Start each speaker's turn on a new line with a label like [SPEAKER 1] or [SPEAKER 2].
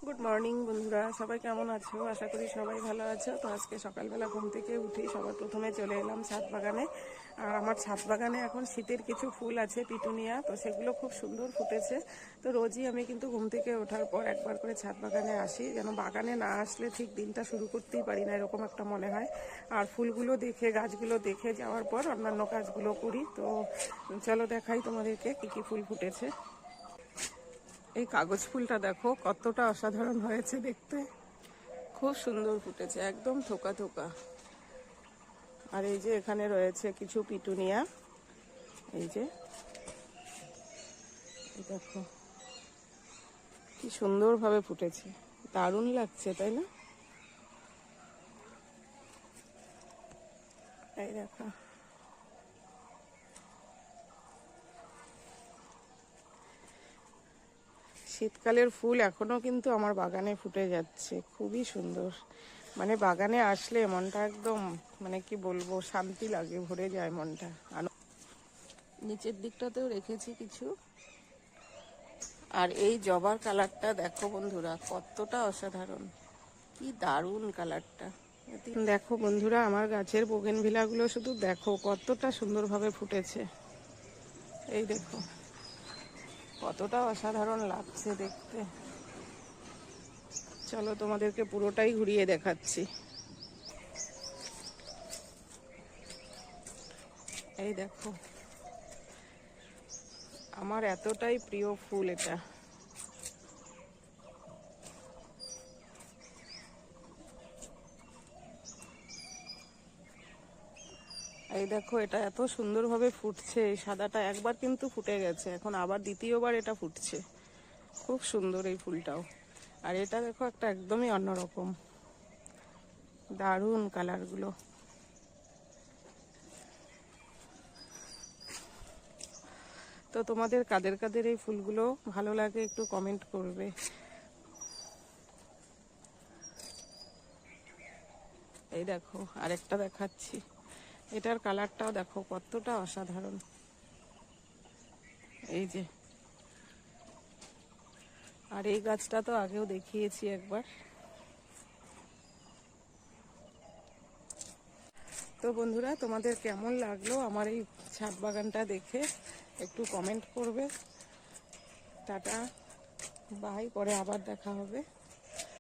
[SPEAKER 1] Good morning বন্ধুরা, সবাই কেমন আছো? আশা করি সবাই ভালো আছো। তো আজকে সকালবেলা ঘুম থেকে উঠি সবার প্রথমে চলে এলাম ছাদ বাগানে। আর আমার ছাদ বাগানে এখন শীতের কিছু ফুল আছে, পিটুনিয়া, তো সেগুলো খুব সুন্দর ফুটেছে। তো রোজই আমি কিন্তু ঘুম থেকে ওঠার পর একবার করে ছাদ বাগানে আসি, যেন বাগানে না আসলে ঠিক দিনটা শুরু করতেই পারি না, এরকম একটা মনে হয়। আর ফুলগুলো দেখে, গাছগুলো দেখে যাওয়ার পর অন্যান্য কাজগুলো করি। তো চলো দেখাই তোমাদেরকে কী কী ফুল ফুটেছে। এই কাগজ ফুলটা দেখো কতটা অসাধারণ হয়েছে দেখতে, খুব সুন্দর ফুটেছে, একদম থোকা থোকা। আর এই যে এখানে রয়েছে কিছু পিটুনিয়া, এই যে দেখো কি সুন্দরভাবে ফুটেছে, দারুণ লাগছে তাই না? এই দেখো, শীতকালের ফুল এখনো কিন্তু আমার বাগানে ফুটে যাচ্ছে, খুবই সুন্দর। মানে বাগানে আসলে মনটা একদম, মানে কি বলবো, শান্তি লাগে, ভরে যায় মনটা। নিচের দিকটাতেও রেখেছি কিছু। আর এই জবার কালারটা দেখো বন্ধুরা, কতটা অসাধারণ, কি দারুণ কালারটা। দেখো বন্ধুরা, আমার গাছের বোগেনভিলাগুলো শুধু দেখো কতটা সুন্দরভাবে ফুটেছে। এই দেখো কতটা অসাধারণ লাগছে দেখতে। চলো তোমাদেরকে পুরোটাই ঘুরিয়ে দেখাচ্ছি। এই দেখো, আমার এতটাই প্রিয় ফুল এটা। এই দেখো, এটা এত সুন্দরভাবে ফুটছে, এই সাদাটা একবার কিন্তু ফুটে গেছে, এখন আবার দ্বিতীয়বার এটা ফুটছে। খুব সুন্দর এই ফুলটাও। আর এটা দেখো একটা একদমই অন্যরকম, দারুণ কালারগুলো। তো তোমাদের কাদের কাদের এই ফুলগুলো ভালো লাগে একটু কমেন্ট করবে। এই দেখো আরেকটা দেখাচ্ছি, এটার কালারটাও দেখো কতটা অসাধারণ। এই যে, আর এই গাছটা তো আগেও দেখিয়েছি একবার। তো বন্ধুরা, তোমাদের কেমন লাগলো আমার এই ছাদ বাগানটা দেখে একটু কমেন্ট করবে। টাটা, বাই, পরে আবার দেখা হবে।